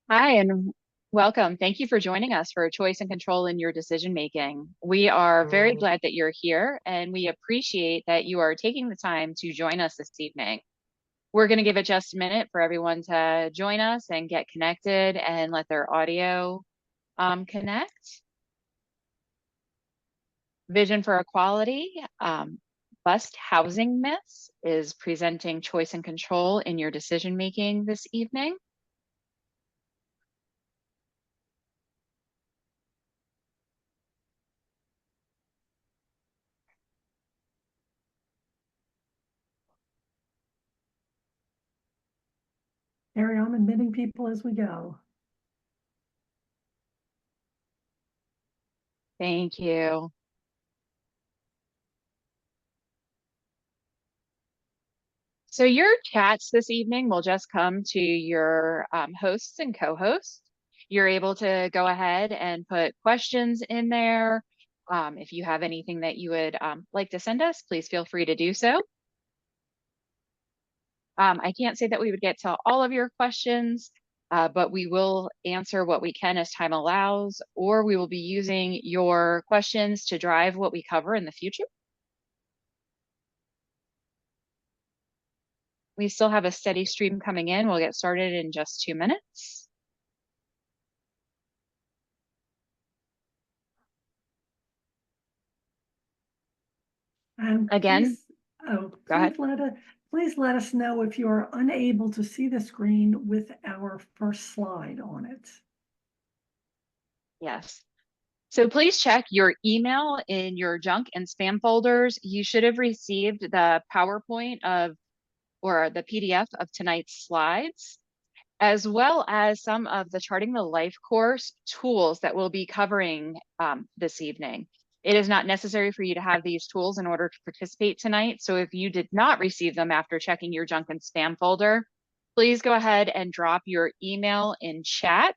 Hi, and welcome. Thank you for joining us for Choice and Control in Your Decision Making. We are very glad that you're here, and we appreciate that you are taking the time to join us this evening. We're going to give it just a minute for everyone to join us and get connected and let their audio connect. Vision for Equality, Bust Housing Myths is presenting Choice and Control in Your Decision Making this evening. Harry, I'm admitting people as we go. Thank you. So your chats this evening will just come to your hosts and co-hosts. You're able to go ahead and put questions in there. If you have anything that you would like to send us, please feel free to do so. I can't say that we would get to all of your questions, but we will answer what we can as time allows, or we will be using your questions to drive what we cover in the future. We still have a steady stream coming in. We'll get started in just 2 minutes. And Again, go ahead. please let us know if you are unable to see the screen with our first slide on it. Yes. So please check your email in your junk and spam folders. You should have received the PowerPoint or the PDF of tonight's slides, as well as some of the Charting the Life course tools that we'll be covering this evening. It is not necessary for you to have these tools in order to participate tonight. So if you did not receive them after checking your junk and spam folder, please go ahead and drop your email in chat,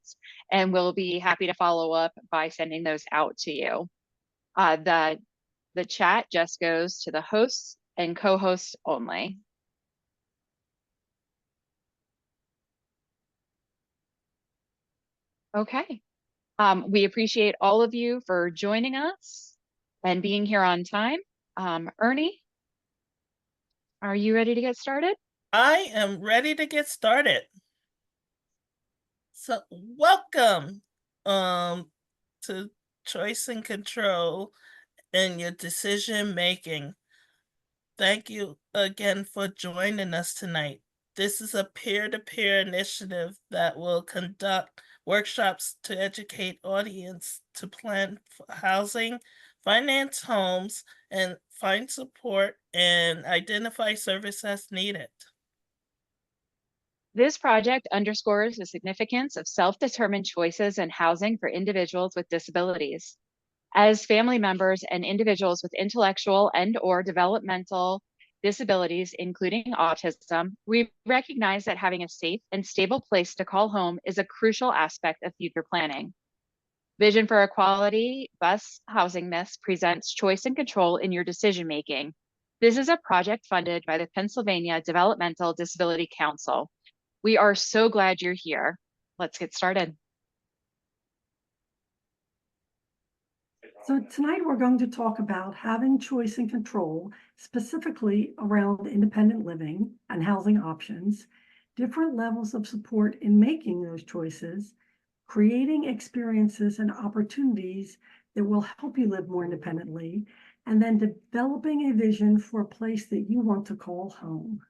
and we'll be happy to follow up by sending those out to you. The chat just goes to the hosts and co-hosts only. Okay. We appreciate all of you for joining us and being here on time. Ernie, are you ready to get started? I am ready to get started. So welcome to Choice and Control in Your Decision Making. Thank you again for joining us tonight. This is a peer-to-peer initiative that will conduct workshops to educate audience to plan for housing, finance homes, and find support and identify service as needed. This project underscores the significance of self-determined choices in housing for individuals with disabilities. As family members and individuals with intellectual and/or developmental disabilities, including autism, we recognize that having a safe and stable place to call home is a crucial aspect of future planning. Vision for Equality, Bus Housing Myths presents Choice and Control in Your Decision Making. This is a project funded by the Pennsylvania Developmental Disability Council. We are so glad you're here. Let's get started. So tonight we're going to talk about having choice and control, specifically around independent living and housing options, different levels of support in making those choices, creating experiences and opportunities that will help you live more independently, and then developing a vision for a place that you want to call home.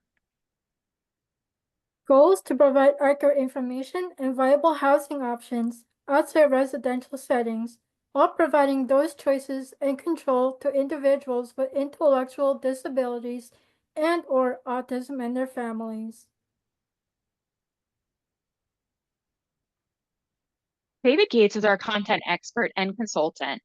Goals to provide accurate information and viable housing options outside residential settings, while providing those choices and control to individuals with intellectual disabilities and/or autism and their families. David Gates is our content expert and consultant.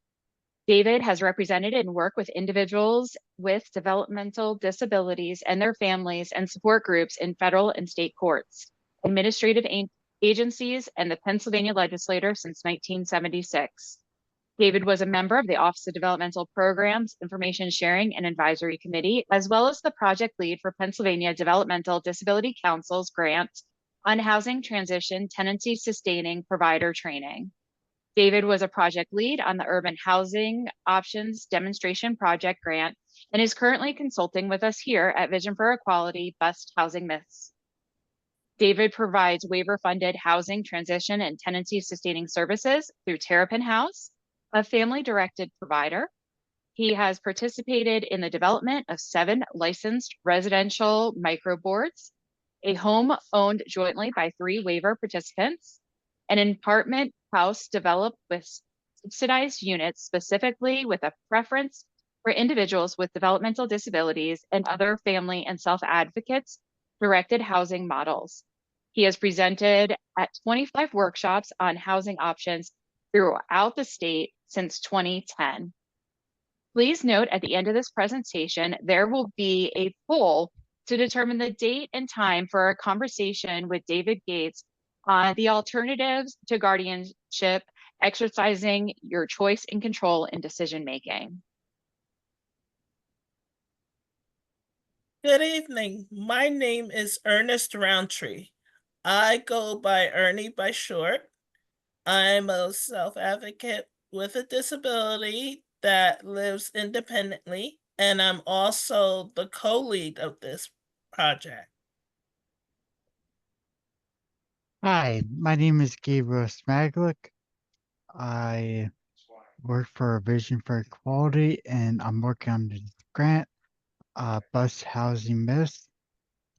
David has represented and worked with individuals with developmental disabilities and their families and support groups in federal and state courts, administrative agencies, and the Pennsylvania legislature since 1976. David was a member of the Office of Developmental Programs, Information Sharing, and Advisory Committee, as well as the project lead for Pennsylvania Developmental Disability Council's grant on housing transition tenancy sustaining provider training. David was a project lead on the Urban Housing Options Demonstration Project grant and is currently consulting with us here at Vision for Equality Bust Housing Myths. David provides waiver-funded housing transition and tenancy sustaining services through Terrapin House, a family-directed provider. He has participated in the development of 7 licensed residential microboards, a home owned jointly by 3 waiver participants, an apartment house developed with subsidized units specifically with a preference for individuals with developmental disabilities and other family and self-advocates directed housing models. He has presented at 25 workshops on housing options throughout the state since 2010. Please note at the end of this presentation, there will be a poll to determine the date and time for a conversation with David Gates on the alternatives to guardianship, exercising your choice and control in decision making. Good evening. My name is Ernest Roundtree. I go by Ernie by short. I'm a self-advocate with a disability that lives independently, and I'm also the co-lead of this project. Hi, my name is Gabriel Smaglick. I work for Vision for Equality, and I'm working on this grant, Bus Housing Myths,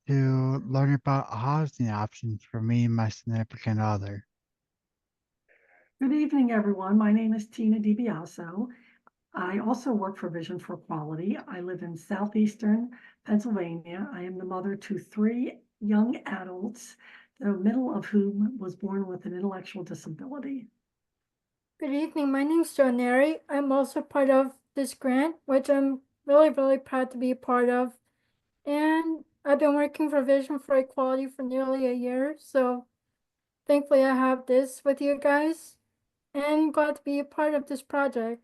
to learn about housing options for me and my significant other. Good evening, everyone. My name is Tina DiBiaso. I also work for Vision for Equality. I live in southeastern Pennsylvania. I am the mother to 3 young adults, the middle of whom was born with an intellectual disability. Good evening. My name's Joan Neri. I'm also part of this grant, which I'm really proud to be a part of. And I've been working for Vision for Equality for nearly a year. So thankfully I have this with you guys. And I'm glad to be a part of this project.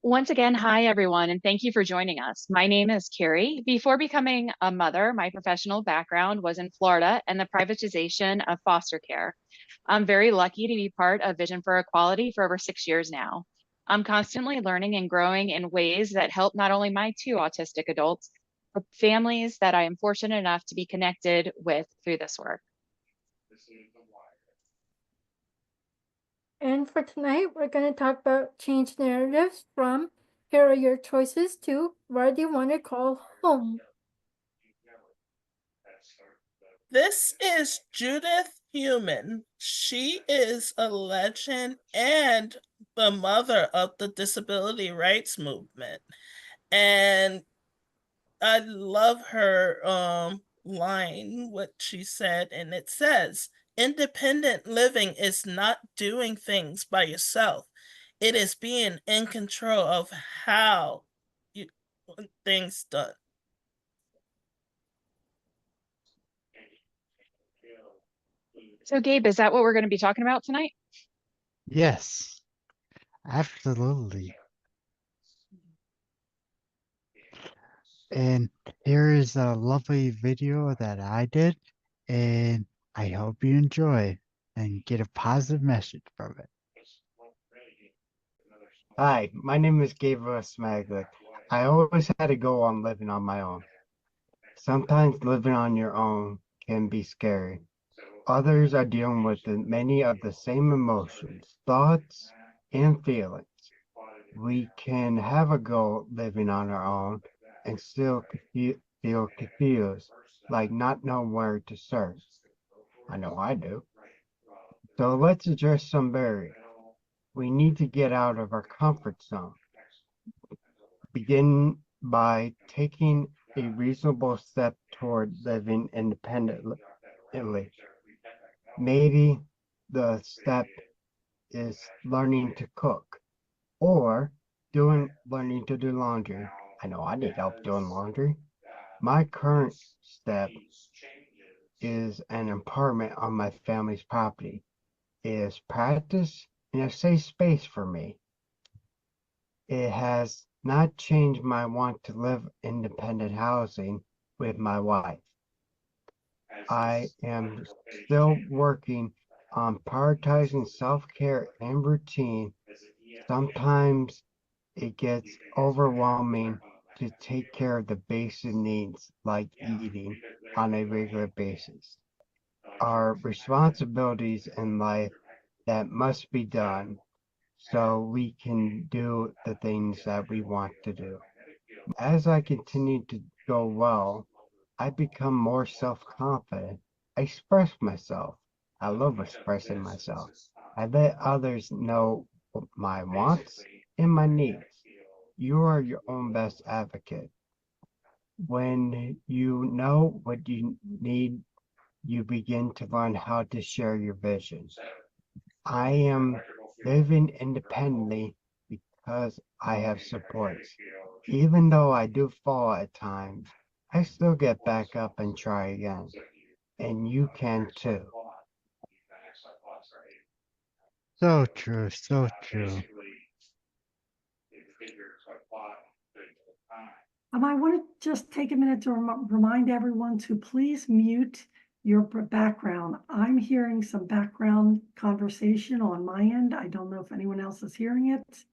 Once again, hi everyone, and thank you for joining us. My name is Carrie. Before becoming a mother, my professional background was in Florida and the privatization of foster care. I'm very lucky to be part of Vision for Equality for over 6 years now. I'm constantly learning and growing in ways that help not only my 2 autistic adults, but families that I am fortunate enough to be connected with through this work. And for tonight, we're going to talk about change narratives from here are your choices to where do you want to call home? This is Judith Heumann. She is a legend and the mother of the disability rights movement. And I love her line, what she said, and it says, independent living is not doing things by yourself. It is being in control of how you want things done. So Gabe, is that what we're going to be talking about tonight? Yes, absolutely. And here is a lovely video that I did, and I hope you enjoy and get a positive message from it. Hi, my name is Gabriel Smaglick. I always had to go on living on my own. Sometimes living on your own can be scary. Others are dealing with many of the same emotions, thoughts, and feelings. We can have a go living on our own and still feel confused, like not knowing where to start. I know I do. So let's address some barriers. We need to get out of our comfort zone. Begin by taking a reasonable step toward living independently. Maybe the step is learning to cook or learning to do laundry. I know I need help doing laundry. My current step is an apartment on my family's property. It is practice and a safe space for me. It has not changed my want to live independent housing with my wife. I am still working on prioritizing self-care and routine. Sometimes it gets overwhelming to take care of the basic needs like eating on a regular basis. Are responsibilities in life that must be done so we can do the things that we want to do. As I continue to go well, I become more self-confident. I express myself. I love expressing myself. I let others know my wants and my needs. You are your own best advocate. When you know what you need, you begin to learn how to share your vision. I am living independently because I have supports. Even though I do fall at times, I still get back up and try again. And you can too. So true, so true. I want to just take a minute to remind everyone to please mute your background. I'm hearing some background conversation on my end. I don't know if anyone else is hearing it,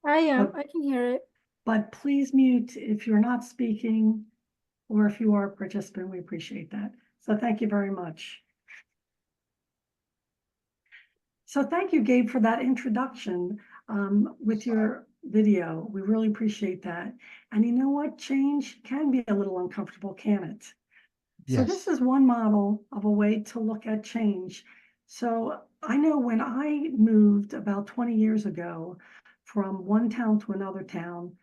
I am. But- I can hear it. but please mute if you're not speaking or if you are a participant. We appreciate that. So thank you very much. So thank you, Gabe, for that introduction with your video. We really appreciate that. And you know what? Change can be a little uncomfortable, can it? So this Yes. is one model of a way to look at change. So I know when I moved about 20 years ago from one town to another town,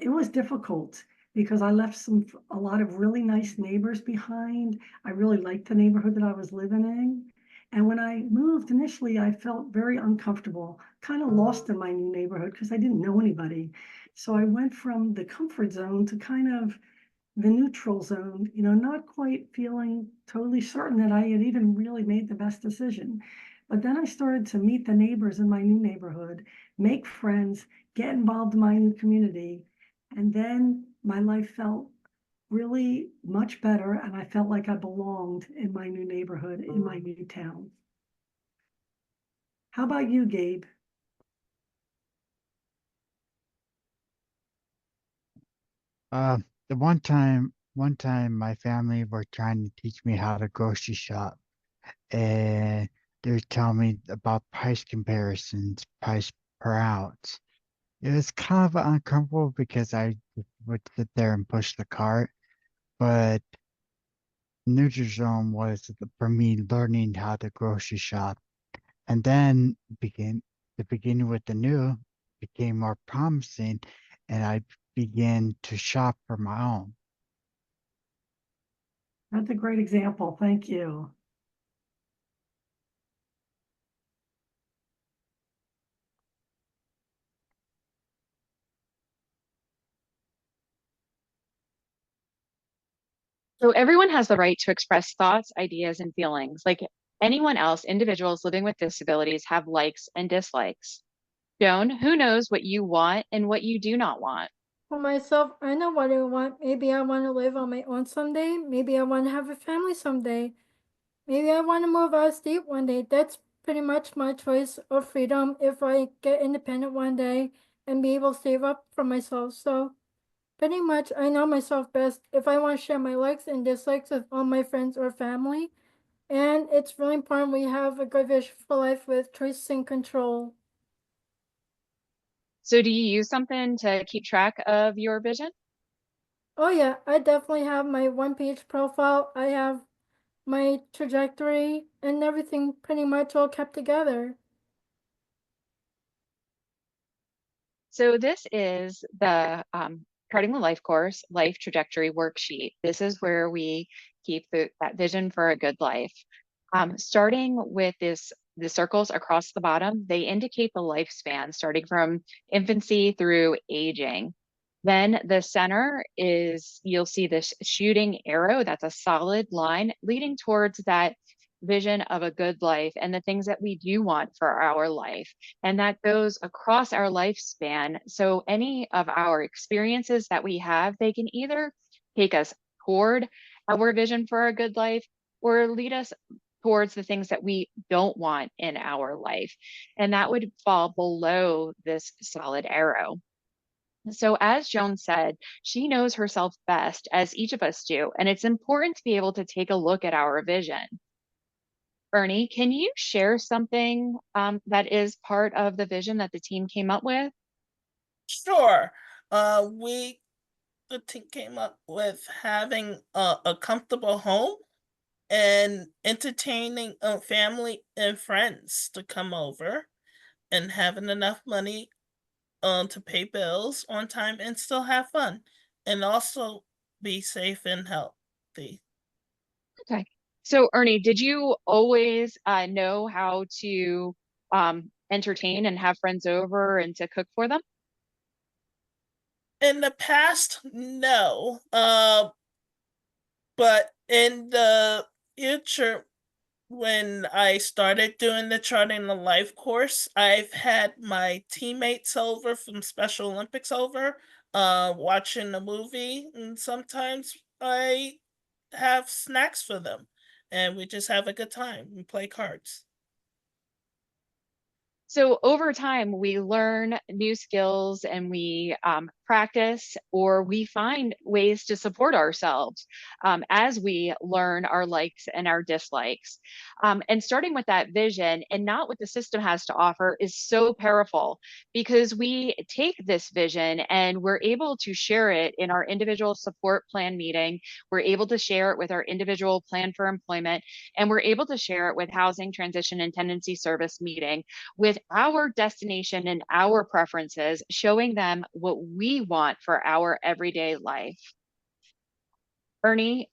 it was difficult because I left a lot of really nice neighbors behind. I really liked the neighborhood that I was living in. And when I moved initially, I felt very uncomfortable, kind of lost in my new neighborhood because I didn't know anybody. So I went from the comfort zone to kind of the neutral zone, not quite feeling totally certain that I had even really made the best decision. But then I started to meet the neighbors in my new neighborhood, make friends, get involved in my new community. And then my life felt really much better. And I felt like I belonged in my new neighborhood, in my new town. How about you, Gabe? Uh, the one time my family were trying to teach me how to grocery shop, and they were telling me about price comparisons, price per ounce. It was kind of uncomfortable because I would sit there and push the cart, but Nutrizone was for me learning how to grocery shop. And then the beginning with the new became more promising, and I began to shop for my own. That's a great example. Thank you. So everyone has the right to express thoughts, ideas, and feelings. Like anyone else, individuals living with disabilities have likes and dislikes. Joan, who knows what you want and what you do not want? For myself, I know what I want. Maybe I want to live on my own someday. Maybe I want to have a family someday. Maybe I want to move out of state one day. That's pretty much my choice of freedom if I get independent one day and be able to save up for myself. So pretty much I know myself best if I want to share my likes and dislikes with all my friends or family. And it's really important we have a good vision for life with choice and control. So do you use something to keep track of your vision? Oh yeah, I definitely have my one-page profile. I have my trajectory and everything pretty much all kept together. So this is the Charting the Life Course Life Trajectory Worksheet. This is where we keep that vision for a good life. Starting with the circles across the bottom, they indicate the lifespan starting from infancy through aging. Then the center is, you'll see this shooting arrow. That's a solid line leading towards that vision of a good life and the things that we do want for our life. And that goes across our lifespan. So any of our experiences that we have, they can either take us toward our vision for a good life, or lead us towards the things that we don't want in our life. And that would fall below this solid arrow. So, as Joan said, she knows herself best, as each of us do, and it's important to be able to take a look at our vision. Ernie, can you share something that is part of the vision that the team came up with? Sure. The team came up with having a comfortable home and entertaining family and friends to come over and having enough money to pay bills on time and still have fun and also be safe and healthy. Okay. So, Ernie, did you always know how to entertain and have friends over and to cook for them? In the past, no. But in the future, when I started doing the Charting the Life course, I've had my teammates over from Special Olympics over, watching a movie, and sometimes I have snacks for them, and we just have a good time and play cards. So over time, we learn new skills and we practice, or we find ways to support ourselves as we learn our likes and our dislikes. And starting with that vision and not what the system has to offer is so powerful, because we take this vision and we're able to share it in our individual support plan meeting. We're able to share it with our individual plan for employment, and we're able to share it with housing transition and tenancy service meeting, with our destination and our preferences, showing them what we want for our everyday life. Ernie,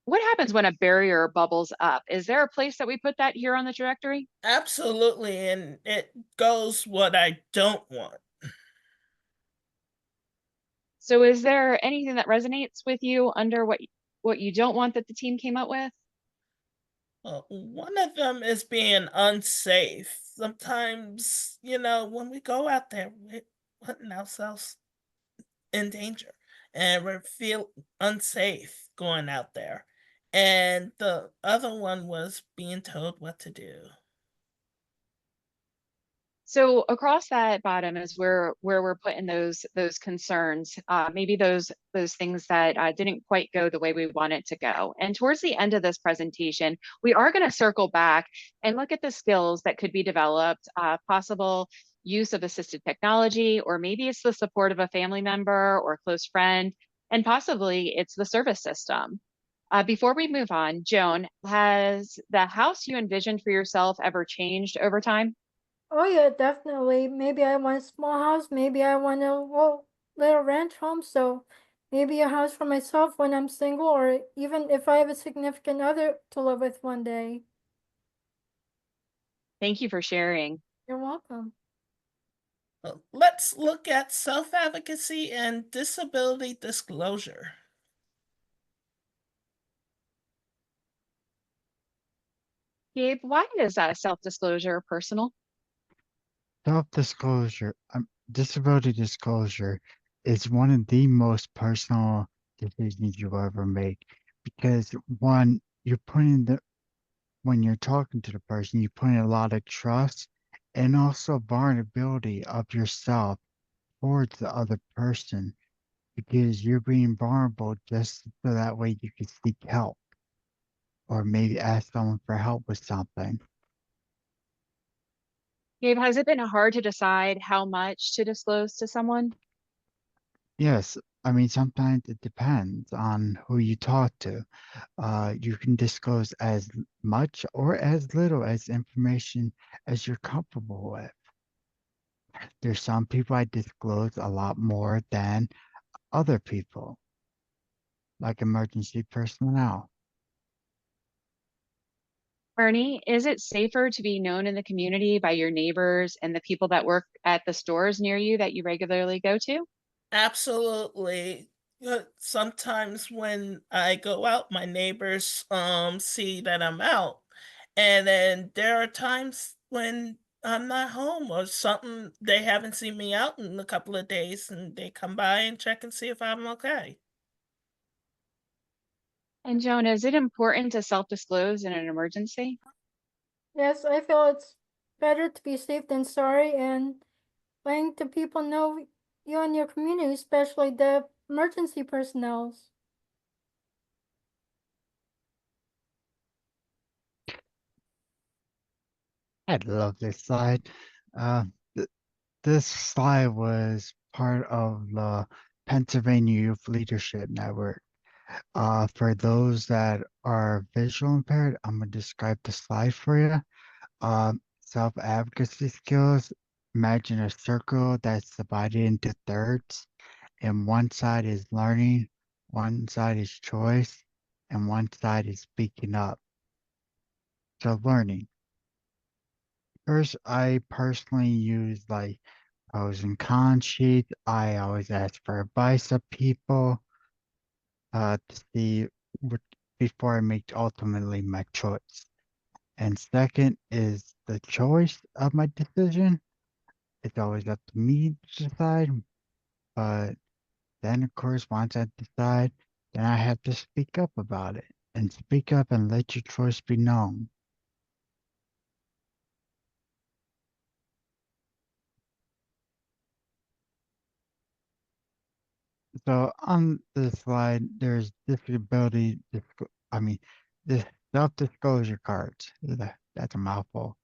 what happens when a barrier bubbles up? Is there a place that we put that here on the directory? Absolutely, and it goes what I don't want. So is there anything that resonates with you under what you don't want that the team came up with? One of them is being unsafe. Sometimes, when we go out there, we're putting ourselves in danger and we feel unsafe going out there. And the other one was being told what to do. So across that bottom is where we're putting those concerns, maybe those things that didn't quite go the way we want it to go. And towards the end of this presentation, we are going to circle back and look at the skills that could be developed, possible use of assistive technology, or maybe it's the support of a family member or close friend, and possibly it's the service system. Before we move on, Joan, has the house you envisioned for yourself ever changed over time? Oh yeah, definitely. Maybe I want a small house. Maybe I want a little ranch home. So maybe a house for myself when I'm single, or even if I have a significant other to live with one day. Thank you for sharing. You're welcome. Let's look at self-advocacy and disability disclosure. Gabe, why is self-disclosure personal? Self-disclosure, disability disclosure is one of the most personal decisions you'll ever make, because one, when you're talking to the person, you're putting a lot of trust and also vulnerability of yourself towards the other person, because you're being vulnerable just so that way you can seek help or maybe ask someone for help with something. Gabe, has it been hard to decide how much to disclose to someone? Yes, I mean, sometimes it depends on who you talk to. You can disclose as much or as little as information as you're comfortable with. There's some people I disclose a lot more than other people, like emergency personnel. Ernie, is it safer to be known in the community by your neighbors and the people that work at the stores near you that you regularly go to? Absolutely. Sometimes when I go out, my neighbors see that I'm out. And then there are times when I'm not home or something, they haven't seen me out in a couple of days and they come by and check and see if I'm okay. And Joan, is it important to self-disclose in an emergency? Yes, I feel it's better to be safe than sorry, and letting the people know you and your community, especially the emergency personnel. I love this slide. Uh, th- this slide was part of the Pennsylvania Youth Leadership Network. For those that are visual impaired, I'm gonna describe the slide for you. Self-advocacy skills. Imagine a circle that's divided into thirds, and one side is learning, one side is choice, and one side is speaking up. So learning. First, I personally use like pros and cons sheets. I always ask for advice of people to see what before I make ultimately my choice. And second is the choice of my decision. It's always up to me to decide, but then of course once I decide, then I have to speak up about it and speak up and let your choice be known. So on this slide, there's disability, I mean, the self-disclosure cards. That's a mouthful.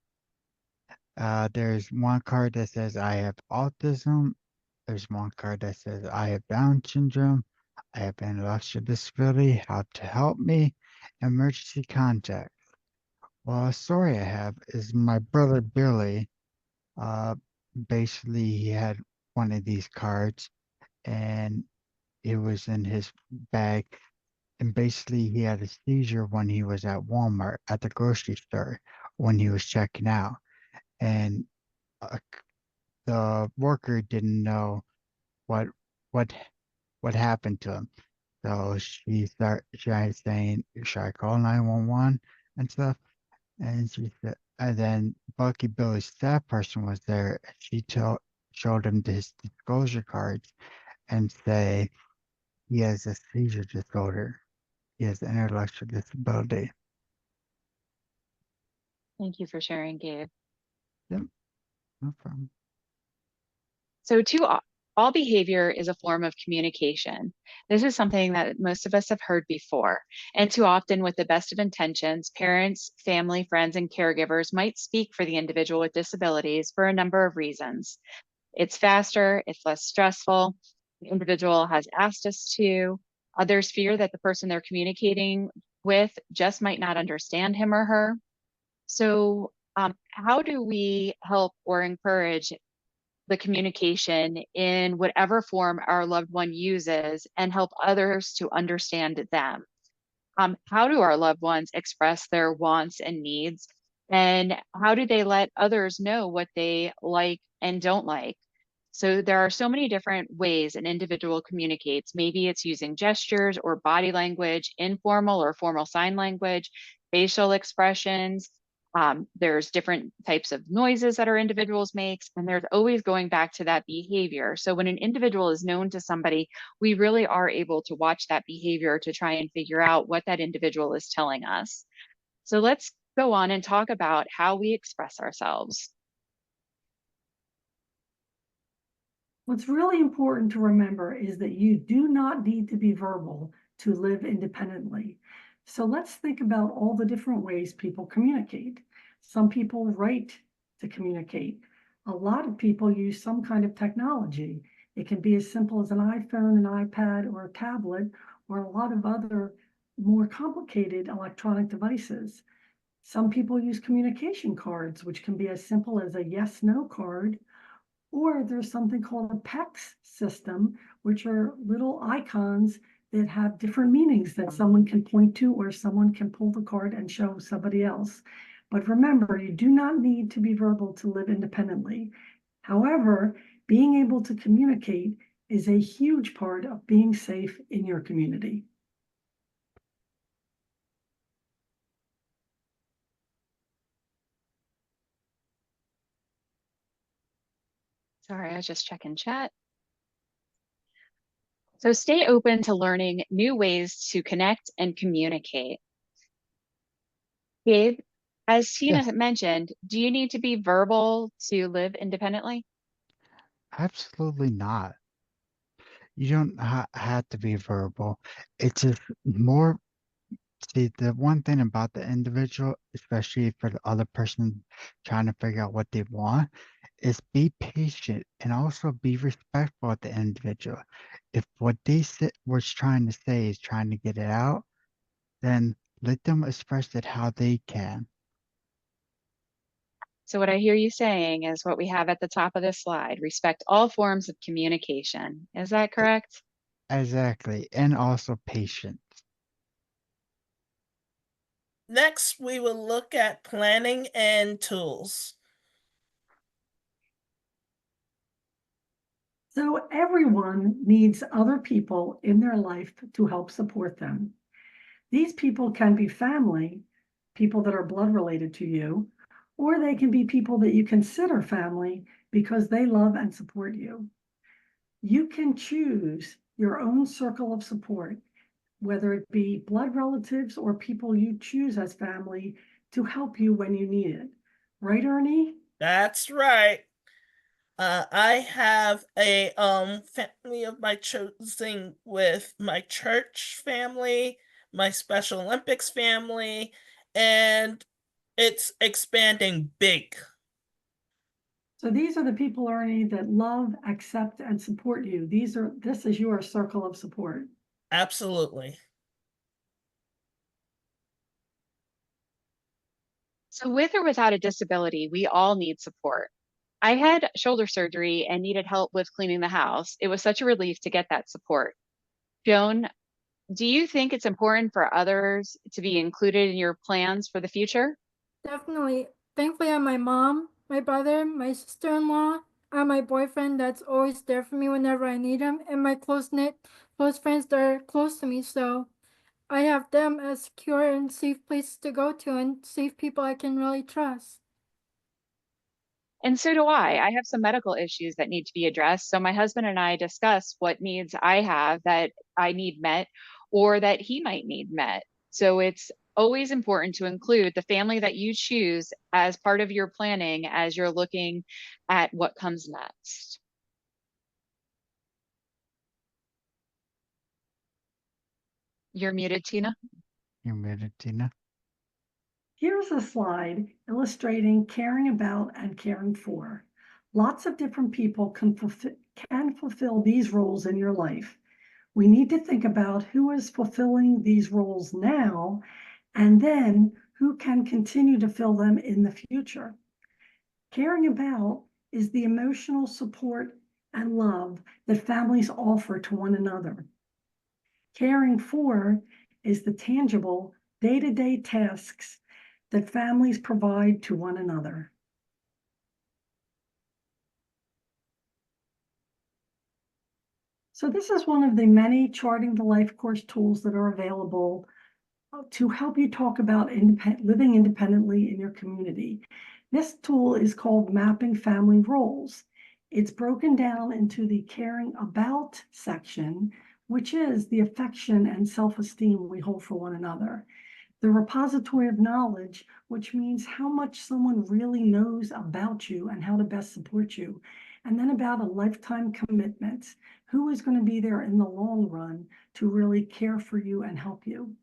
There's one card that says I have autism. There's one card that says I have Down syndrome. I have intellectual disability. How to help me? Emergency contact. Well, a story I have is my brother Billy. Uh, basically, he had one of these cards, and it was in his bag. And basically, he had a seizure when he was at Walmart at the grocery store when he was checking out, and uh, the worker didn't know what what what happened to him. So she started saying, "Should I call 911 and stuff?" And she said, and then Bucky Billy's staff person was there. And showed him his disclosure cards and say he has a seizure disorder. He has intellectual disability. Thank you for sharing, Gabe. Yep, no problem. So all behavior is a form of communication. This is something that most of us have heard before. And too often, with the best of intentions, parents, family, friends, and caregivers might speak for the individual with disabilities for a number of reasons. It's faster, it's less stressful. The individual has asked us to. Others fear that the person they're communicating with just might not understand him or her. So, how do we help or encourage the communication in whatever form our loved one uses and help others to understand them? How do our loved ones express their wants and needs? And how do they let others know what they like and don't like? So there are so many different ways an individual communicates. Maybe it's using gestures or body language, informal or formal sign language, facial expressions. There's different types of noises that our individuals makes, and there's always going back to that behavior. So when an individual is known to somebody, we really are able to watch that behavior to try and figure out what that individual is telling us. So let's go on and talk about how we express ourselves. What's really important to remember is that you do not need to be verbal to live independently. So let's think about all the different ways people communicate. Some people write to communicate. A lot of people use some kind of technology. It can be as simple as an iPhone, an iPad, or a tablet, or a lot of other more complicated electronic devices. Some people use communication cards, which can be as simple as a yes/no card, or there's something called a PEX system, which are little icons that have different meanings that someone can point to, or someone can pull the card and show somebody else. But remember, you do not need to be verbal to live independently. However, being able to communicate is a huge part of being safe in your community. Sorry, I was just checking chat. So stay open to learning new ways to connect and communicate. Gabe, as Tina Yes, had mentioned, do you need to be verbal to live independently? absolutely not. You don't have to be verbal. It's just more. See, the one thing about the individual, especially for the other person trying to figure out what they want, is be patient and also be respectful of the individual. If what was trying to say is trying to get it out, then let them express it how they can. So what I hear you saying is what we have at the top of this slide, respect all forms of communication. Is that E- correct? Exactly. And also patience. Next, we will look at planning and tools. So everyone needs other people in their life to help support them. These people can be family, people that are blood related to you, or they can be people that you consider family because they love and support you. You can choose your own circle of support, whether it be blood relatives or people you choose as family to help you when you need it. Right, Ernie? That's right. I have a family of my choosing with my church family, my Special Olympics family, and it's expanding big. So these are the people, Ernie, that love, accept, and support you. This is your circle of support. Absolutely. So with or without a disability, we all need support. I had shoulder surgery and needed help with cleaning the house. It was such a relief to get that support. Joan, do you think it's important for others to be included in your plans for the future? Definitely. Thankfully, I have my mom, my brother, my sister-in-law, and my boyfriend that's always there for me whenever I need him, and my close friends that are close to me. So I have them as secure and safe places to go to and safe people I can really trust. And so do I. I have some medical issues that need to be addressed. So my husband and I discuss what needs I have that I need met or that he might need met. So it's always important to include the family that you choose as part of your planning as you're looking at what comes next. You're muted, Tina. You made it, Tina. Here's a slide illustrating caring about and caring for. Lots of different people can fulfill these roles in your life. We need to think about who is fulfilling these roles now, and then who can continue to fill them in the future. Caring about is the emotional support and love that families offer to one another. Caring for is the tangible day-to-day tasks that families provide to one another. So this is one of the many Charting the Life course tools that are available to help you talk about living independently in your community. This tool is called Mapping Family Roles. It's broken down into the caring about section, which is the affection and self-esteem we hold for one another. The repository of knowledge, which means how much someone really knows about you and how to best support you. And then about a lifetime commitment, who is going to be there in the long run to really care for you and help you.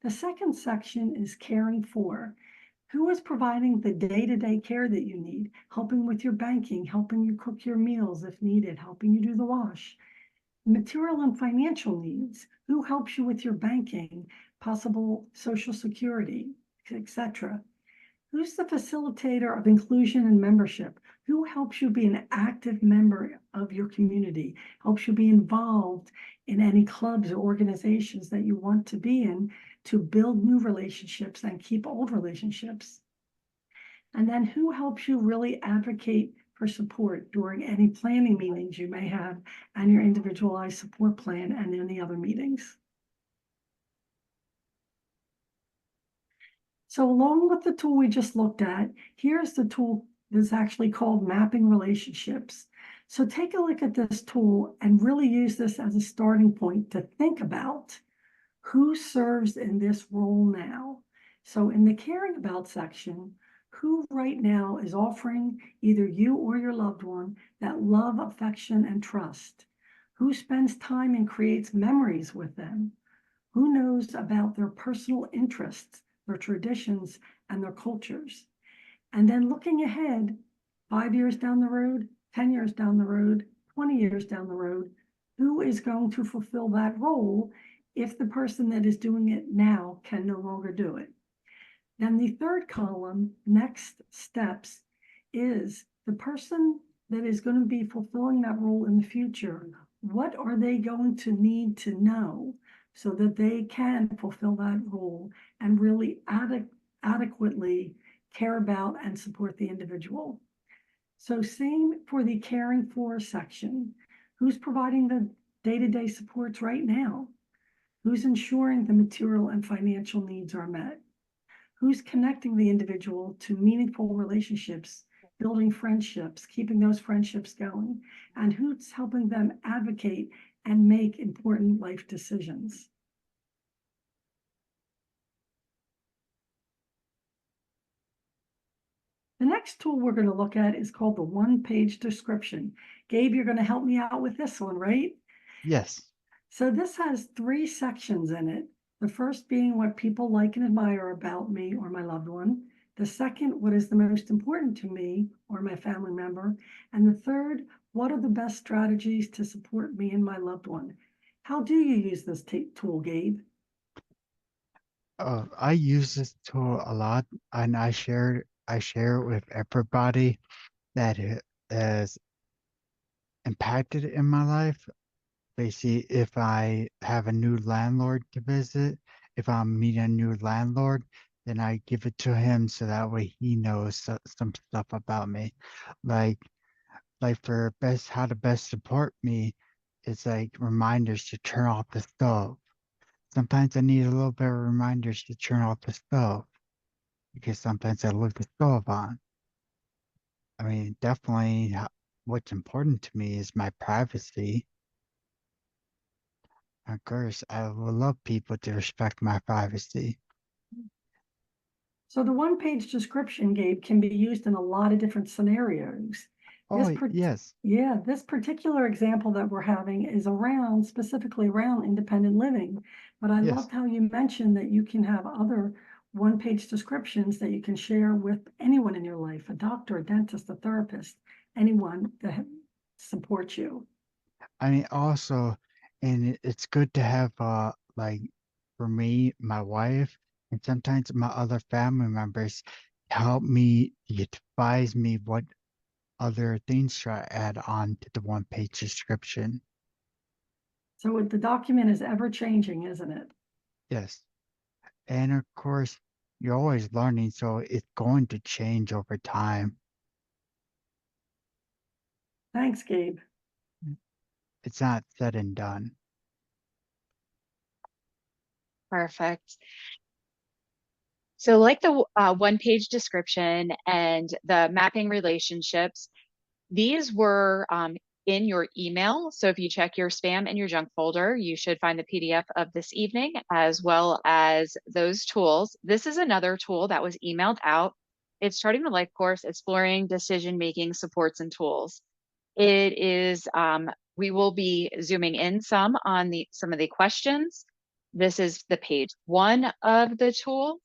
The second section is caring for. Who is providing the day-to-day care that you need, helping with your banking, helping you cook your meals if needed, helping you do the wash. Material and financial needs. Who helps you with your banking, possible Social Security, etc. Who's the facilitator of inclusion and membership? Who helps you be an active member of your community, helps you be involved in any clubs or organizations that you want to be in to build new relationships and keep old relationships? And then who helps you really advocate for support during any planning meetings you may have and your individualized support plan and any other meetings? So along with the tool we just looked at, here's the tool that's actually called Mapping Relationships. So take a look at this tool and really use this as a starting point to think about who serves in this role now. So in the caring about section, who right now is offering either you or your loved one that love, affection, and trust? Who spends time and creates memories with them? Who knows about their personal interests, their traditions, and their cultures? And then looking ahead, 5 years down the road, 10 years down the road, 20 years down the road, who is going to fulfill that role if the person that is doing it now can no longer do it? Then the third column, next steps, is the person that is going to be fulfilling that role in the future. What are they going to need to know so that they can fulfill that role and really adequately care about and support the individual? So same for the caring for section. Who's providing the day-to-day supports right now? Who's ensuring the material and financial needs are met? Who's connecting the individual to meaningful relationships, building friendships, keeping those friendships going? And who's helping them advocate and make important life decisions? The next tool we're going to look at is called the one-page description. Gabe, you're going to help me out with this one, right? Yes. So this has 3 sections in it. The first being what people like and admire about me or my loved one. The second, what is the most important to me or my family member. And the third, what are the best strategies to support me and my loved one? How do you use this tool, Gabe? I use this tool a lot, and I share it with everybody that it has impacted in my life. Basically, if I have a new landlord to visit, if I'm meeting a new landlord, then I give it to him so that way he knows some stuff about me. Like for how to best support me, it's like reminders to turn off the stove. Sometimes I need a little bit of reminders to turn off the stove because sometimes I leave the stove on. I mean, definitely what's important to me is my privacy. Of course, I would love people to respect my privacy. So the one-page description, Gabe, can be used in a lot of different scenarios. Oh, yes. Yeah, this particular example that we're having is specifically around independent living. But I Yes. loved how you mentioned that you can have other one-page descriptions that you can share with anyone in your life, a doctor, a dentist, a therapist, anyone that supports you. I mean, also, and it's good to have, like, for me, my wife, and sometimes my other family members help me, advise me what other things should I add on to the one-page description. So the document is ever changing, isn't it? Yes. And of course, you're always learning, so it's going to change over time. Thanks, Gabe. It's not said and done. Perfect. So like the one-page description and the mapping relationships, these were in your email. So if you check your spam and your junk folder, you should find the PDF of this evening, as well as those tools. This is another tool that was emailed out. It's Charting the LifeCourse, Exploring Decision-Making Supports and Tools. It is, we will be zooming in some on some of the questions. This is the page 1 of the tool.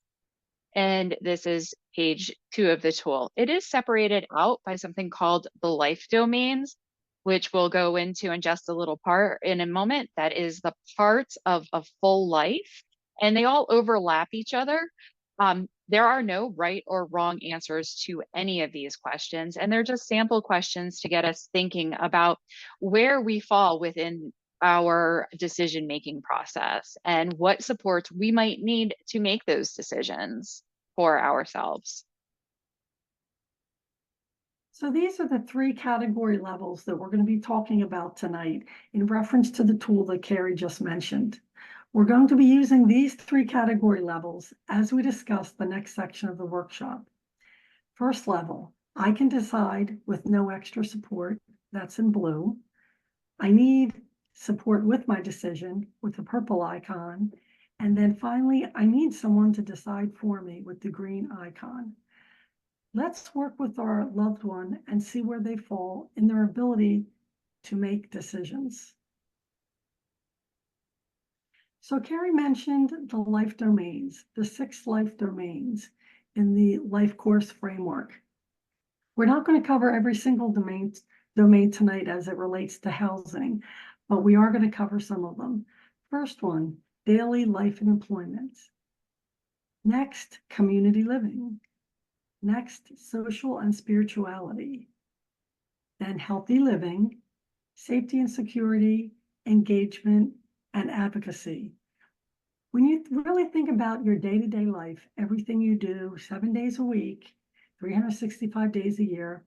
And this is page 2 of the tool. It is separated out by something called the life domains, which we'll go into in just a little part in a moment. That is the parts of a full life, and they all overlap each other. There are no right or wrong answers to any of these questions, and they're just sample questions to get us thinking about where we fall within our decision-making process and what supports we might need to make those decisions for ourselves. So these are the 3 category levels that we're going to be talking about tonight in reference to the tool that Carrie just mentioned. We're going to be using these 3 category levels as we discuss the next section of the workshop. First level, I can decide with no extra support. that's in blue. I need support with my decision with the purple icon. And then finally, I need someone to decide for me with the green icon. Let's work with our loved one and see where they fall in their ability to make decisions. So Carrie mentioned the life domains, the 6 life domains in the LifeCourse framework. We're not going to cover every single domain tonight as it relates to housing, but we are going to cover some of them. First one, daily life and employment. Next, community living. Next, social and spirituality. Then healthy living, safety and security, engagement, and advocacy. When you really think about your day-to-day life, everything you do 7 days a week, 365 days a year,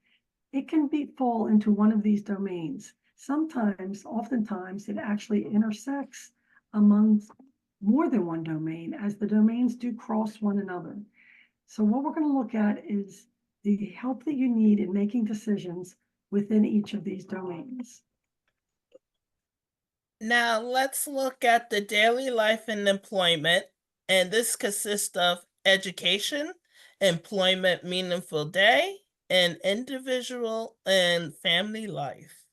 it can fall into one of these domains. Sometimes, oftentimes, it actually intersects among more than one domain, as the domains do cross one another. So what we're going to look at is the help that you need in making decisions within each of these domains. Now let's look at the daily life and employment, and this consists of education, employment meaningful day, and individual and family life.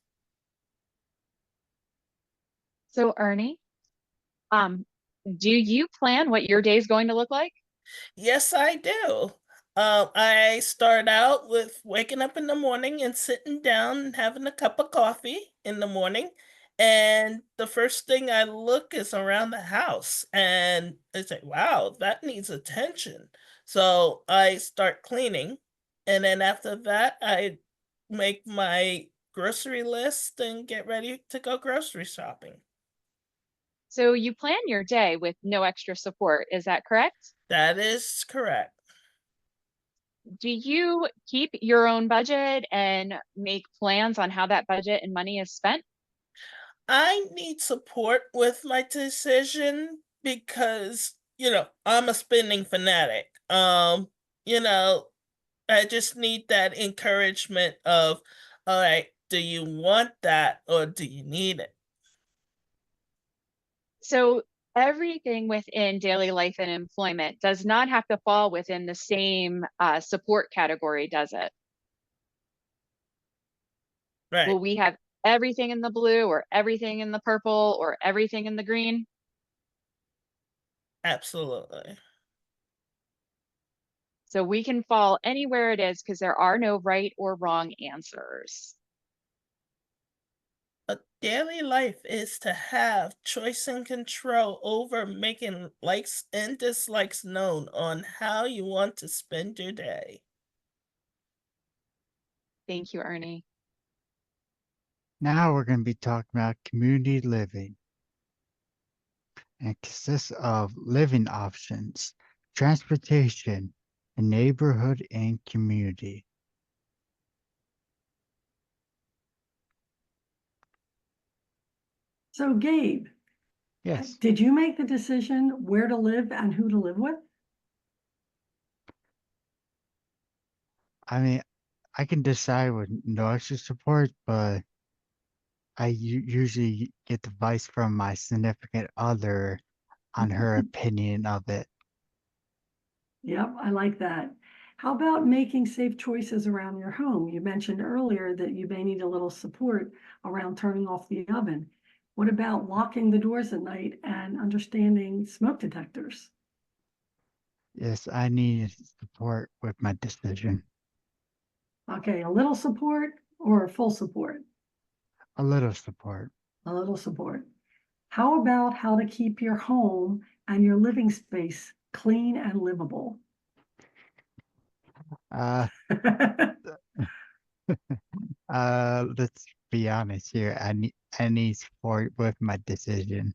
So Ernie, do you plan what your day is going to look like? Yes, I do. I start out with waking up in the morning and sitting down and having a cup of coffee in the morning. And the first thing I look is around the house and I say, wow, that needs attention. So I start cleaning. And then after that, I make my grocery list and get ready to go grocery shopping. So you plan your day with no extra support, is that correct? That is correct. Do you keep your own budget and make plans on how that budget and money is spent? I need support with my decision because, I'm a spending fanatic. You know, I just need that encouragement of, all right, do you want that or do you need it? So everything within daily life and employment does not have to fall within the same support category, does it? Right, Will we have everything in the blue or everything in the purple or everything in the green? absolutely. So we can fall anywhere it is because there are no right or wrong answers. A daily life is to have choice and control over making likes and dislikes known on how you want to spend your day. Thank you, Ernie. Now we're going to be talking about community living, and it consists of living options, transportation, and neighborhood and community. So Gabe, Yes, did you make the decision where to live and who to live with? I mean, I can decide with no extra support, but I usually get advice from my significant other on her opinion of it. Yep, I like that. How about making safe choices around your home? You mentioned earlier that you may need a little support around turning off the oven. What about locking the doors at night and understanding smoke detectors? Yes, I need support with my decision. Okay, a little support or full support? A little support. A little support. How about how to keep your home and your living space clean and livable? Uh, let's be honest here. I need support with my decision.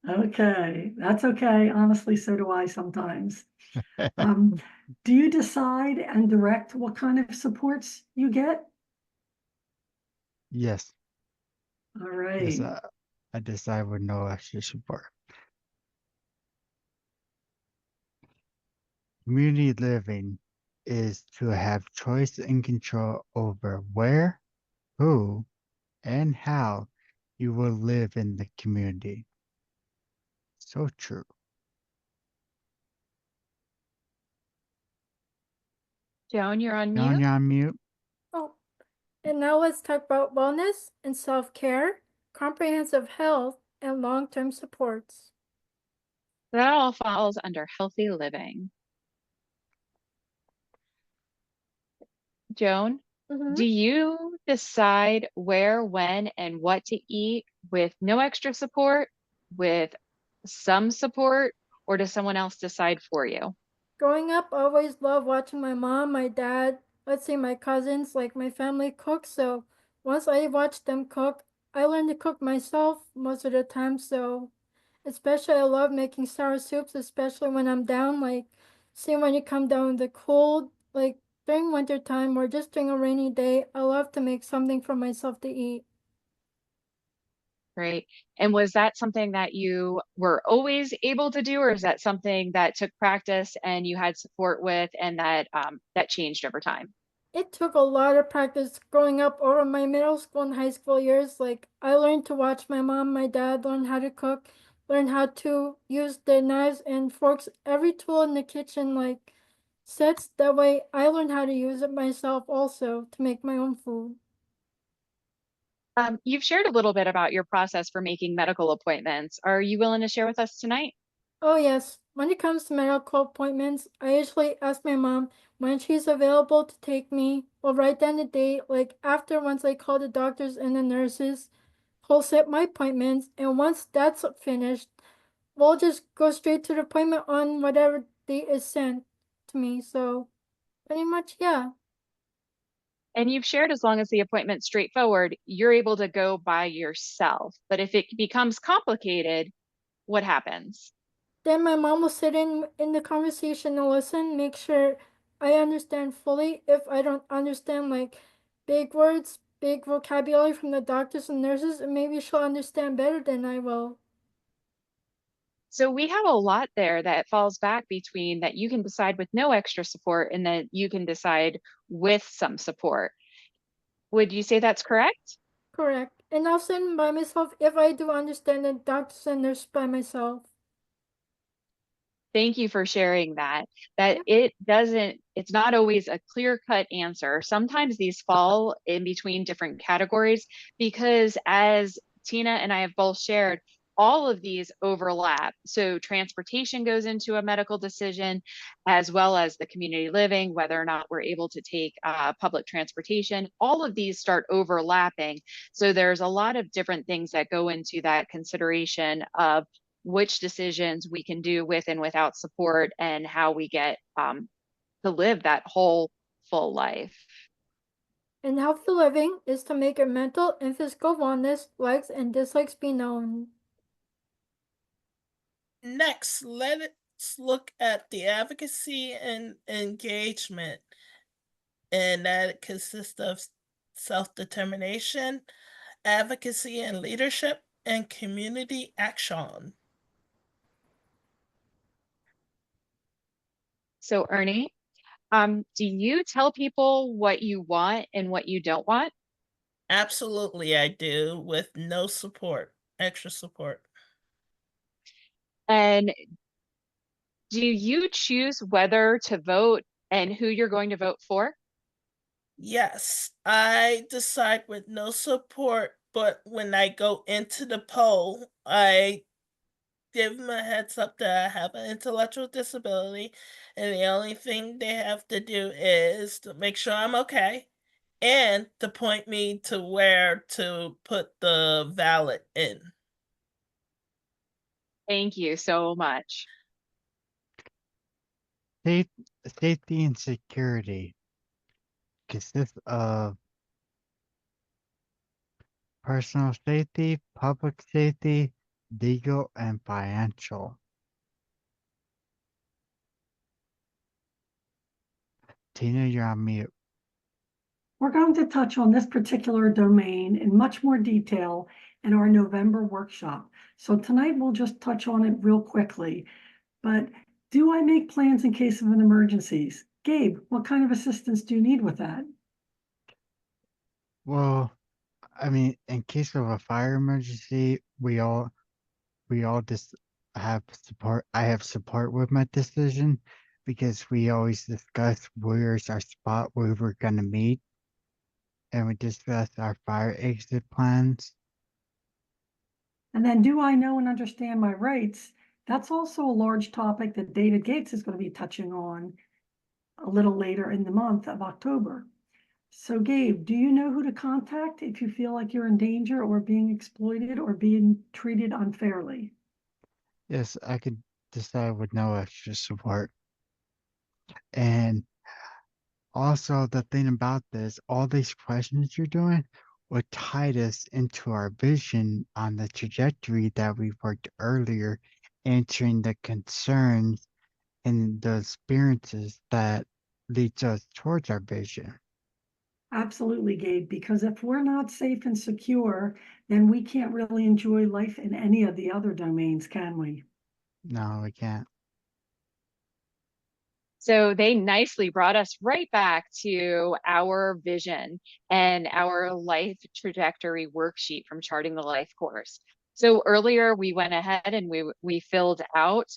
Okay, that's okay. Honestly, so do I sometimes. Do you decide and direct what kind of supports you get? Yes, All yes, right. I decide with no extra support. Community living is to have choice and control over where, who, and how you will live in the community. So true. Joan, you're on Down mute. you're on mute. Oh, and now let's talk about wellness and self-care, comprehensive health, and long-term supports. That all falls under healthy living. Joan, Mhm. do you decide where, when, and what to eat with no extra support, with some support, or does someone else decide for you? Growing up, I always loved watching my mom, my dad, let's say my cousins, like my family cook. So once I watched them cook, I learned to cook myself most of the time. So especially I love making sour soups, especially when I'm down, like say when you come down with the cold, like during winter time or just during a rainy day, I love to make something for myself to eat. Right. And was that something that you were always able to do, or is that something that took practice and you had support with and that changed over time? It took a lot of practice growing up over my middle school and high school years. Like I learned to watch my mom, my dad learn how to cook, learn how to use the knives and forks, every tool in the kitchen, like sets. That way I learned how to use it myself also to make my own food. You've shared a little bit about your process for making medical appointments. Are you willing to share with us tonight? Oh yes, when it comes to medical appointments, I usually ask my mom when she's available to take me. We'll write down the date, like after once I call the doctors and the nurses. We'll set my appointments, and once that's finished, we'll just go straight to the appointment on whatever date is sent to me. So pretty much, yeah. And you've shared as long as the appointment's straightforward, you're able to go by yourself. But if it becomes complicated, what happens? Then my mom will sit in the conversation and listen, make sure I understand fully. If I don't understand like big words, big vocabulary from the doctors and nurses, maybe she'll understand better than I will. So we have a lot there that falls back between that you can decide with no extra support and that you can decide with some support. Would you say that's correct? Correct. And I'll sit by myself if I do understand the doctors and nurses by myself. Thank you for sharing that. That Yep. it's not always a clear-cut answer. Sometimes these fall in between different categories because as Tina and I have both shared, all of these overlap. So transportation goes into a medical decision, as well as the community living, whether or not we're able to take public transportation. All of these start overlapping. So there's a lot of different things that go into that consideration of which decisions we can do with and without support and how we get to live that whole full life. And healthy living is to make your mental and physical wellness, likes and dislikes be known. Next, let's look at the advocacy and engagement. And that consists of self-determination, advocacy and leadership, and community action. So Ernie, do you tell people what you want and what you don't want? Absolutely, I do, with no support, extra support. And do you choose whether to vote and who you're going to vote for? Yes, I decide with no support, but when I go into the poll, I give them a heads up that I have an intellectual disability, and the only thing they have to do is to make sure I'm okay and to point me to where to put the ballot in. Thank you so much. Safe, Safety and security consists of personal safety, public safety, legal, and financial. Tina, you're on mute. We're going to touch on this particular domain in much more detail in our November workshop. So tonight we'll just touch on it real quickly. But do I make plans in case of an emergencies? Gabe, what kind of assistance do you need with that? Well, I mean, in case of a fire emergency, we all just have support. I have support with my decision because we always discuss where's our spot where we're gonna meet, and we discuss our fire exit plans. And then, do I know and understand my rights? That's also a large topic that David Gates is going to be touching on a little later in the month of October. So Gabe, do you know who to contact if you feel like you're in danger or being exploited or being treated unfairly? Yes, I could decide with no extra support. And also, the thing about this, all these questions you're doing would tide us into our vision on the trajectory that we worked earlier, answering the concerns and the experiences that leads us towards our vision. Absolutely, Gabe, because if we're not safe and secure, then we can't really enjoy life in any of the other domains, can we? No, we can't. So they nicely brought us right back to our vision and our life trajectory worksheet from Charting the Life course. So earlier we went ahead and we filled out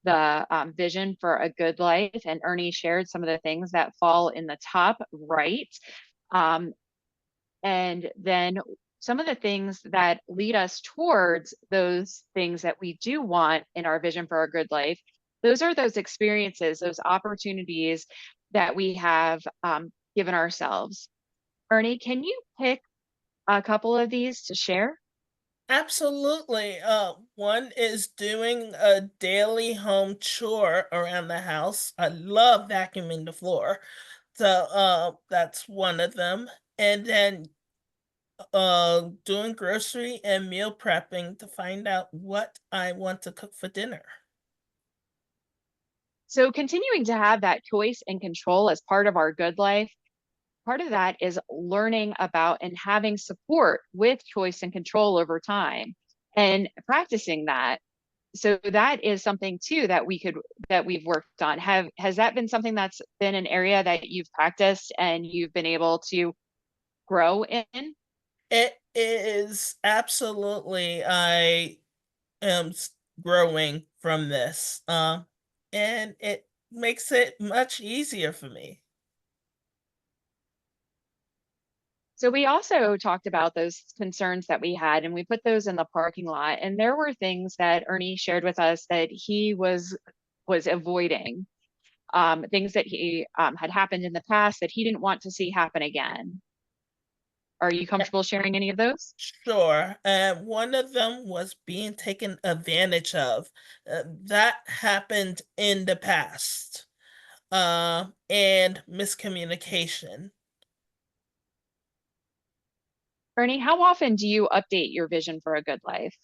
the vision for a good life, and Ernie shared some of the things that fall in the top right. And then some of the things that lead us towards those things that we do want in our vision for a good life, those are those experiences, those opportunities that we have given ourselves. Ernie, can you pick a couple of these to share? Absolutely. One is doing a daily home chore around the house. I love vacuuming the floor. So that's one of them. And then doing grocery and meal prepping to find out what I want to cook for dinner. So continuing to have that choice and control as part of our good life, part of that is learning about and having support with choice and control over time and practicing that. So that is something too that we've worked on. Has that been something that's been an area that you've practiced and you've been able to grow in? It is absolutely, I am growing from this. And it makes it much easier for me. So we also talked about those concerns that we had, and we put those in the parking lot. And there were things that Ernie shared with us that he was avoiding, things that he had happened in the past that he didn't want to see happen again. Are you comfortable sharing any of those? Sure. And one of them was being taken advantage of. That happened in the past. And miscommunication. Ernie, how often do you update your vision for a good life?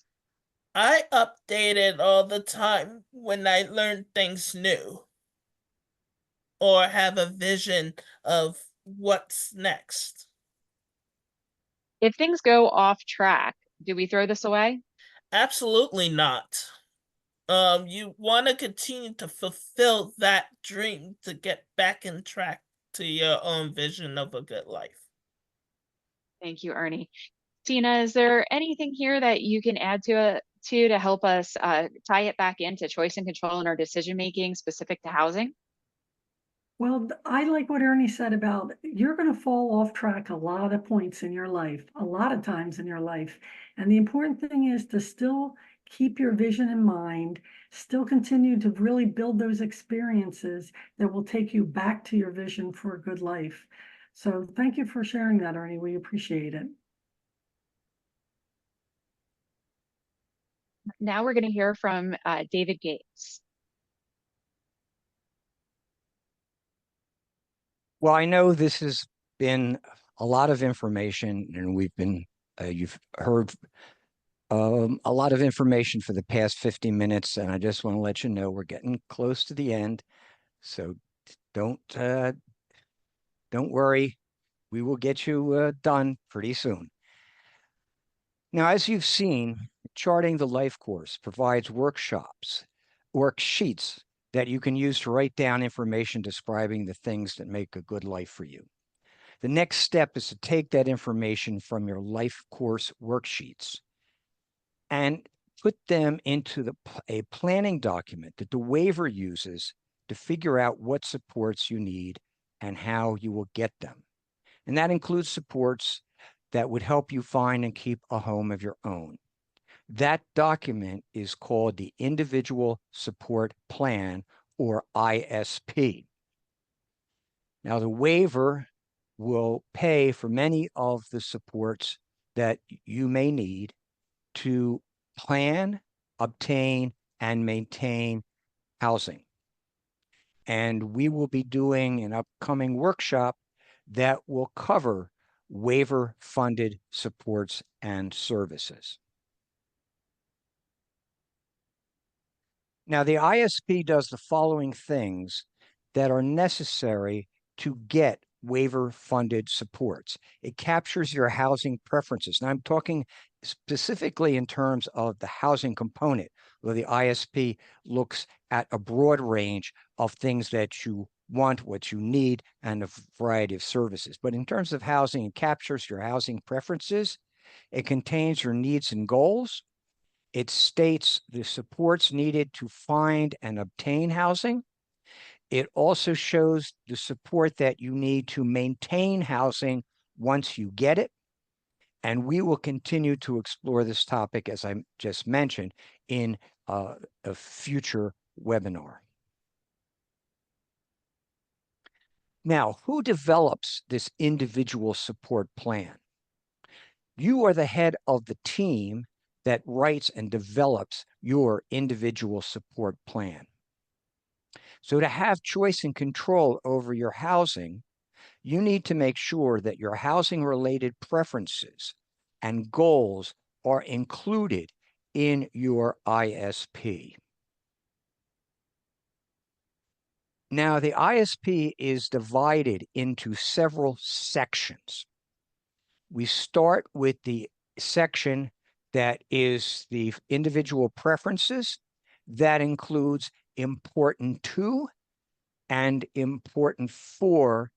I update it all the time when I learn things new or have a vision of what's next. If things go off track, do we throw this away? Absolutely not. You want to continue to fulfill that dream to get back in track to your own vision of a good life. Thank you, Ernie. Tina, is there anything here that you can add to help us tie it back into choice and control in our decision making specific to housing? Well, I like what Ernie said about you're going to fall off track a lot of points in your life, a lot of times in your life. And the important thing is to still keep your vision in mind, still continue to really build those experiences that will take you back to your vision for a good life. So thank you for sharing that, Ernie. We appreciate it. Now we're going to hear from David Gates. Well, I know this has been a lot of information, and you've heard a lot of information for the past 50 minutes, and I just want to let you know we're getting close to the end. So don't worry, we will get you done pretty soon. Now, as you've seen, Charting the Life course provides worksheets that you can use to write down information describing the things that make a good life for you. The next step is to take that information from your life course worksheets and put them into a planning document that the waiver uses to figure out what supports you need and how you will get them. And that includes supports that would help you find and keep a home of your own. That document is called the Individual Support Plan, or ISP. Now, the waiver will pay for many of the supports that you may need to plan, obtain, and maintain housing. And we will be doing an upcoming workshop that will cover waiver-funded supports and services. Now, the ISP does the following things that are necessary to get waiver-funded supports. It captures your housing preferences. Now, I'm talking specifically in terms of the housing component, where the ISP looks at a broad range of things that you want, what you need, and a variety of services. But in terms of housing, it captures your housing preferences. It contains your needs and goals. It states the supports needed to find and obtain housing. It also shows the support that you need to maintain housing once you get it. And we will continue to explore this topic, as I just mentioned, in a future webinar. Now, who develops this individual support plan? You are the head of the team that writes and develops your individual support plan. So to have choice and control over your housing, you need to make sure that your housing-related preferences and goals are included in your ISP. Now, the ISP is divided into several sections. We start with the section that is the individual preferences. That includes important to and important for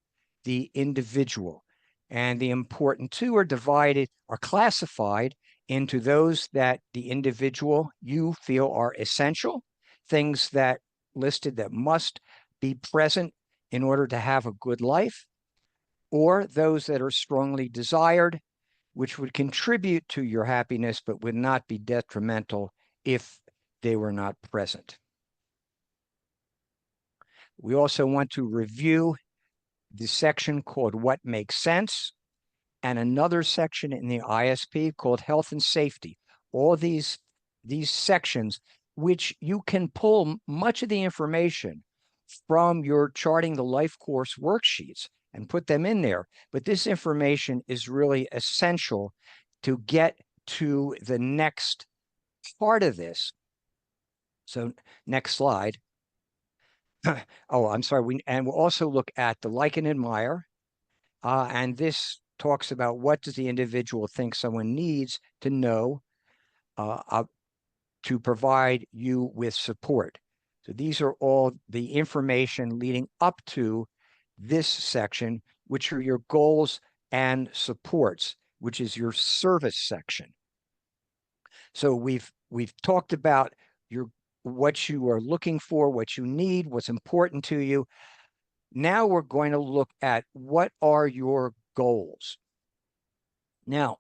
the individual. And the important to are classified into those that the individual you feel are essential, things that listed that must be present in order to have a good life, or those that are strongly desired, which would contribute to your happiness but would not be detrimental if they were not present. We also want to review the section called What Makes Sense, and another section in the ISP called Health and Safety. All these sections, which you can pull much of the information from your Charting the Life course worksheets and put them in there. But this information is really essential to get to the next part of this. So next slide. Oh, I'm sorry. We'll also look at the like and admire. And this talks about what does the individual think someone needs to know to provide you with support. So these are all the information leading up to this section, which are your goals and supports, which is your service section. So we've talked about what you are looking for, what you need, what's important to you. Now we're going to look at what are your goals. Now,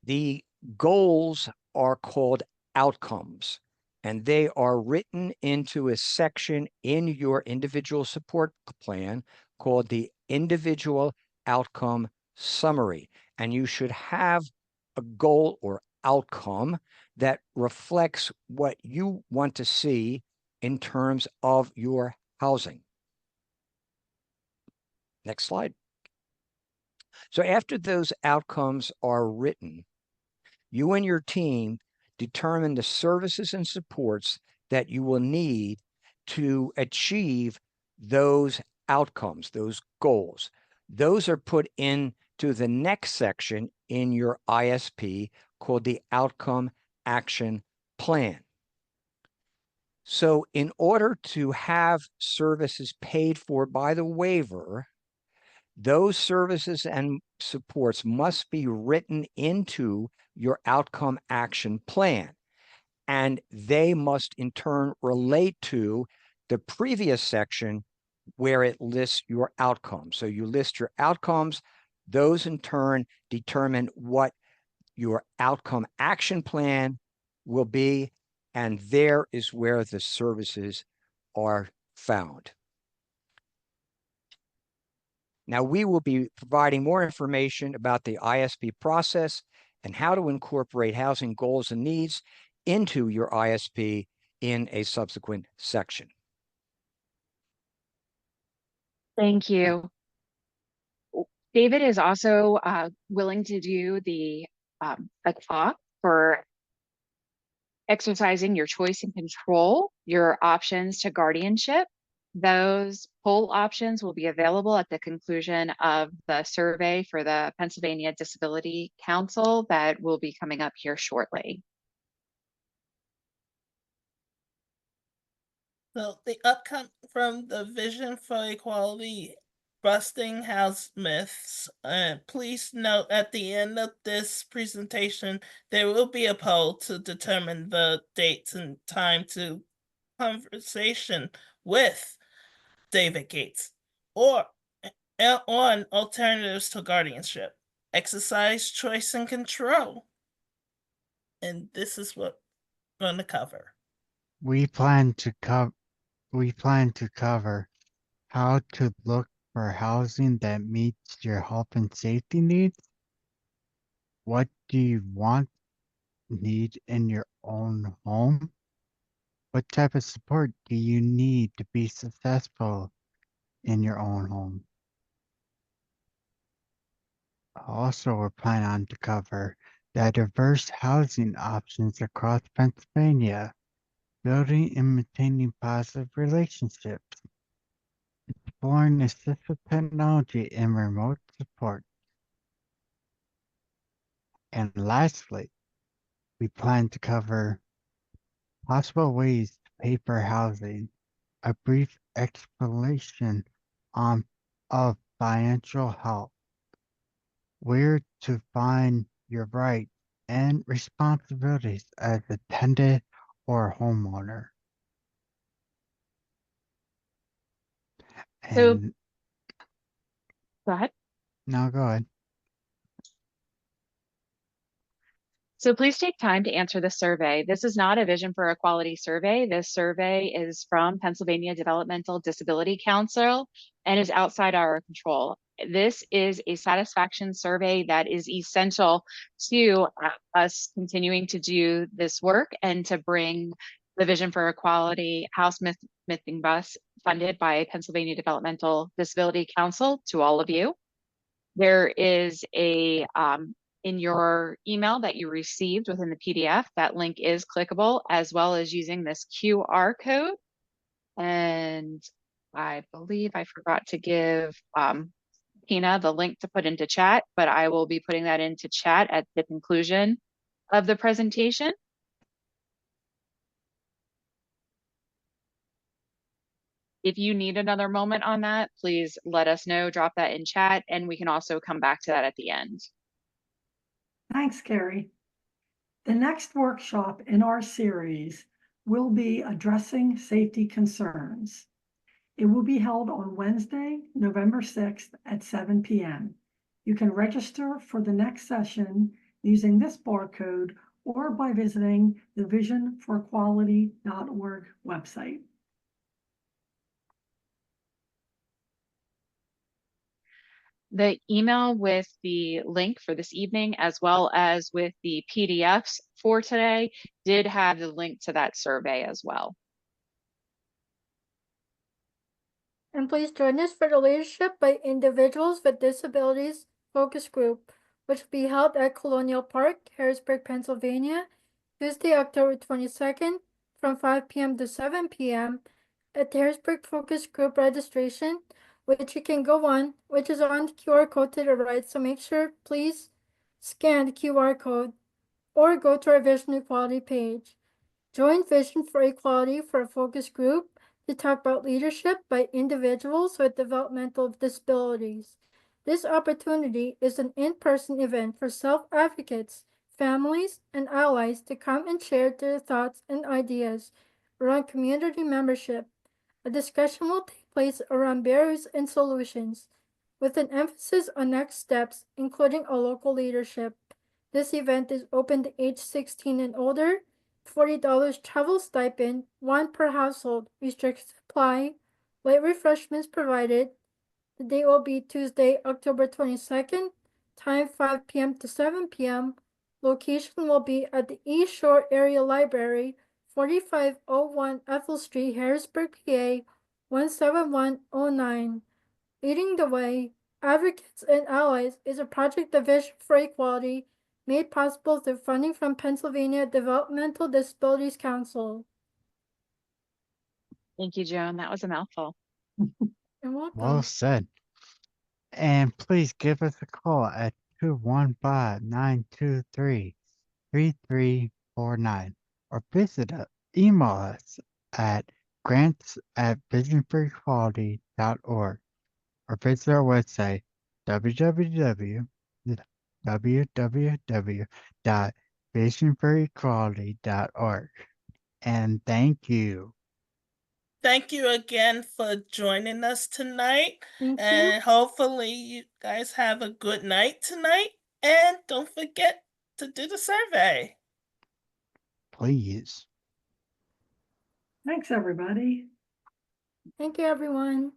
the goals are called outcomes, and they are written into a section in your individual support plan called the Individual Outcome Summary. And you should have a goal or outcome that reflects what you want to see in terms of your housing. Next slide. So after those outcomes are written, you and your team determine the services and supports that you will need to achieve those outcomes, those goals. Those are put into the next section in your ISP called the Outcome Action Plan. So in order to have services paid for by the waiver, Those services and supports must be written into your outcome action plan, and they must in turn relate to the previous section where it lists your outcomes. So you list your outcomes, those in turn determine what your outcome action plan will be, and there is where the services are found. Now, we will be providing more information about the ISP process and how to incorporate housing goals and needs into your ISP in a subsequent section. Thank you. David is also willing to do a talk for exercising your choice and control, your options to guardianship. Those poll options will be available at the conclusion of the survey for the Pennsylvania Disability Council that will be coming up here shortly. So the outcome from the Vision for Equality, Busting House Myths. Please note at the end of this presentation, there will be a poll to determine the dates and time to conversation with David Gates or on alternatives to guardianship. Exercise choice and control. And this is what we're going to cover. We plan to cover how to look for housing that meets your health and safety needs. What do you need in your own home? What type of support do you need to be successful in your own home? Also, we're planning on to cover the diverse housing options across Pennsylvania, building and maintaining positive relationships, exploring assistive technology and remote support. And lastly, we plan to cover possible ways to pay for housing, a brief explanation of financial help, where to find your rights and responsibilities as a tenant or homeowner. So, And go ahead. now go ahead. So please take time to answer the survey. This is not a Vision for Equality survey. This survey is from Pennsylvania Developmental Disability Council and is outside our control. This is a satisfaction survey that is essential to us continuing to do this work and to bring the Vision for Equality House Mything Bus funded by Pennsylvania Developmental Disability Council to all of you. There is a in your email that you received within the PDF, that link is clickable, as well as using this QR code. And I believe I forgot to give Tina the link to put into chat, but I will be putting that into chat at the conclusion of the presentation. If you need another moment on that, please let us know, drop that in chat, and we can also come back to that at the end. Thanks, Carrie. The next workshop in our series will be addressing safety concerns. It will be held on Wednesday, November 6th at 7 p.m. You can register for the next session using this barcode or by visiting the visionforequality.org website. The email with the link for this evening, as well as with the PDFs for today, did have the link to that survey as well. And please join us for the Leadership by Individuals with Disabilities focus group, which will be held at Colonial Park, Harrisburg, Pennsylvania, Tuesday, October 22nd, from 5 p.m. to 7 p.m. at the Harrisburg Focus Group registration, which you can go on, which is on the QR code to the right. So make sure, please scan the QR code or go to our Vision Equality page. Join Vision for Equality for a focus group to talk about leadership by individuals with developmental disabilities. This opportunity is an in-person event for self-advocates, families, and allies to come and share their thoughts and ideas around community membership. A discussion will take place around barriers and solutions, with an emphasis on next steps, including a local leadership. This event is open to age 16 and older, $40 travel stipend, one per household, restrictions apply, late refreshments provided. The date will be Tuesday, October 22nd, time 5 p.m. to 7 p.m. Location will be at the East Shore Area Library, 4501 Ethel Street, Harrisburg, PA, 17109. Leading the Way, Advocates and Allies is a project of Vision for Equality made possible through funding from Pennsylvania Developmental Disabilities Council. Thank you, Joan. That was a mouthful. You're welcome. Well said. And please give us a call at 215-923-3349 or email us at grants@visionforequality.org or visit our website www.visionforequality.org. And thank you. Thank you again for joining us tonight. Thank you. And hopefully you guys have a good night tonight. And don't forget to do the survey. Please. Thanks, everybody. Thank you, everyone.